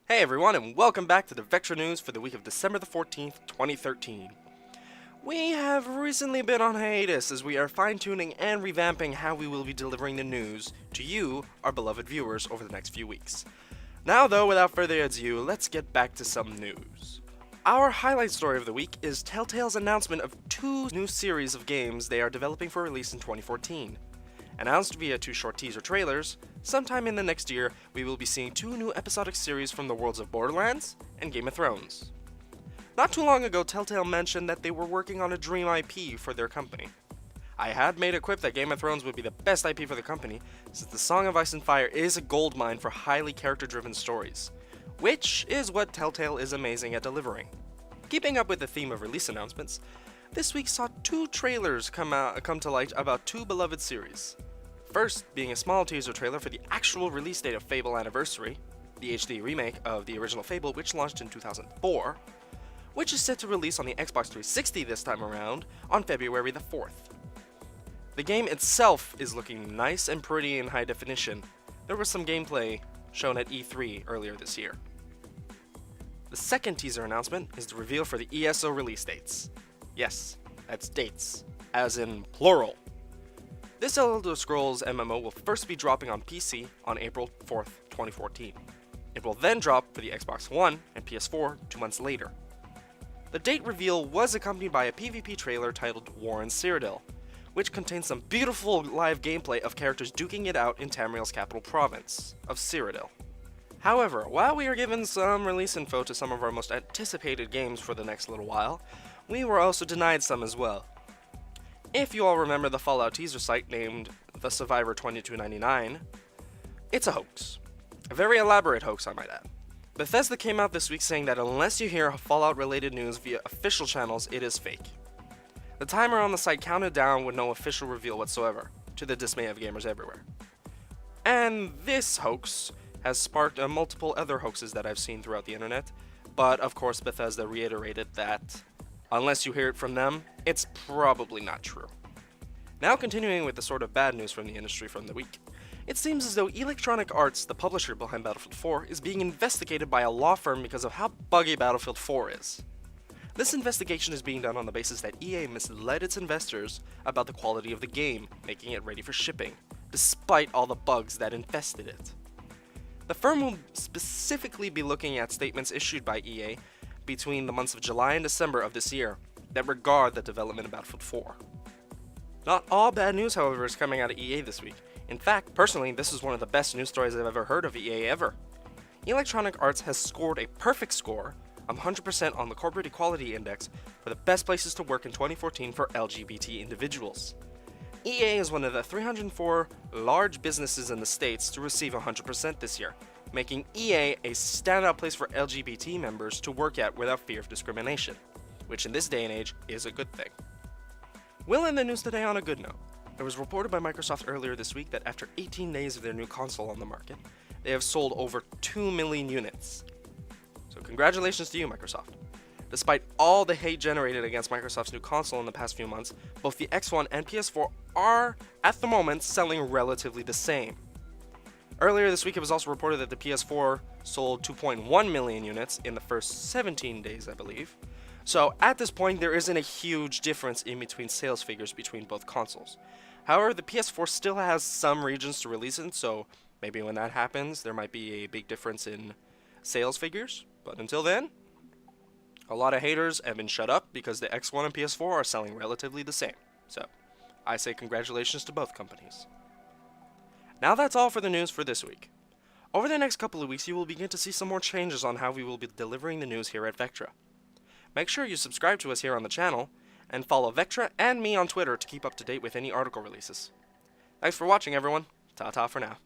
Hey everyone, and welcome back to the Vectra news for the week of December the 14th, 2013. We have recently been on hiatus as we are fine-tuning and revamping how we will be delivering the news to you, our beloved viewers, over the next few weeks. Now though, without further ado, let's get back to some news. Our highlight story of the week is Telltale's announcement of two new series of games they are developing for release in 2014. Announced via two short teaser trailers, sometime in the next year, we will be seeing two new episodic series from the worlds of Borderlands and Game of Thrones. Not too long ago, Telltale mentioned that they were working on a dream IP for their company. I had made a quip that Game of Thrones would be the best IP for the company, since the Song of Ice and Fire is a goldmine for highly character-driven stories, which is what Telltale is amazing at delivering. Keeping up with the theme of release announcements, this week saw two trailers come to light about two beloved series. First, being a small teaser trailer for the actual release date of Fable Anniversary, the HD remake of the original Fable which launched in 2004, which is set to release on the Xbox 360 this time around on February the 4th. The game itself is looking nice and pretty in high definition. There was some gameplay shown at E3 earlier this year. The second teaser announcement is the reveal for the ESO release dates. Yes, that's dates, as in plural. This Elder Scrolls MMO will first be dropping on PC on April 4th, 2014. It will then drop for the Xbox One and PS4 2 months later. The date reveal was accompanied by a PvP trailer titled War in Cyrodiil, which contains some beautiful live gameplay of characters duking it out in Tamriel's capital province of Cyrodiil. However, while we are given some release info to some of our most anticipated games for the next little while, we were also denied some as well. If you all remember the Fallout teaser site named The Survivor 2299, it's a hoax. A very elaborate hoax, I might add. Bethesda came out this week saying that unless you hear Fallout-related news via official channels, it is fake. The timer on the site counted down with no official reveal whatsoever, to the dismay of gamers everywhere. And this hoax has sparked multiple other hoaxes that I've seen throughout the internet, but of course Bethesda reiterated that unless you hear it from them, it's probably not true. Now continuing with the sort of bad news from the industry from the week. It seems as though Electronic Arts, the publisher behind Battlefield 4, is being investigated by a law firm because of how buggy Battlefield 4 is. This investigation is being done on the basis that EA misled its investors about the quality of the game, making it ready for shipping, despite all the bugs that infested it. The firm will specifically be looking at statements issued by EA between the months of July and December of this year that regard the development of Battlefield 4. Not all bad news, however, is coming out of EA this week. In fact, personally, this is one of the best news stories I've ever heard of EA ever. Electronic Arts has scored a perfect score of 100% on the Corporate Equality Index for the best places to work in 2014 for LGBT individuals. EA is one of the 304 large businesses in the States to receive 100% this year, making EA a standout place for LGBT members to work at without fear of discrimination, which in this day and age is a good thing. We'll end the news today on a good note. It was reported by Microsoft earlier this week that after 18 days of their new console on the market, they have sold over 2 million units. So congratulations to you, Microsoft. Despite all the hate generated against Microsoft's new console in the past few months, both the X1 and PS4 are, at the moment, selling relatively the same. Earlier this week, it was also reported that the PS4 sold 2.1 million units in the first 17 days, I believe. So at this point, there isn't a huge difference in between sales figures between both consoles. However, the PS4 still has some regions to release in, so maybe when that happens, there might be a big difference in sales figures. But until then, a lot of haters have been shut up because the X1 and PS4 are selling relatively the same. So I say congratulations to both companies. Now that's all for the news for this week. Over the next couple of weeks, you will begin to see some more changes on how we will be delivering the news here at Vectra. Make sure you subscribe to us here on the channel, and follow Vectra and me on Twitter to keep up to date with any article releases. Thanks for watching, everyone. Ta-ta for now.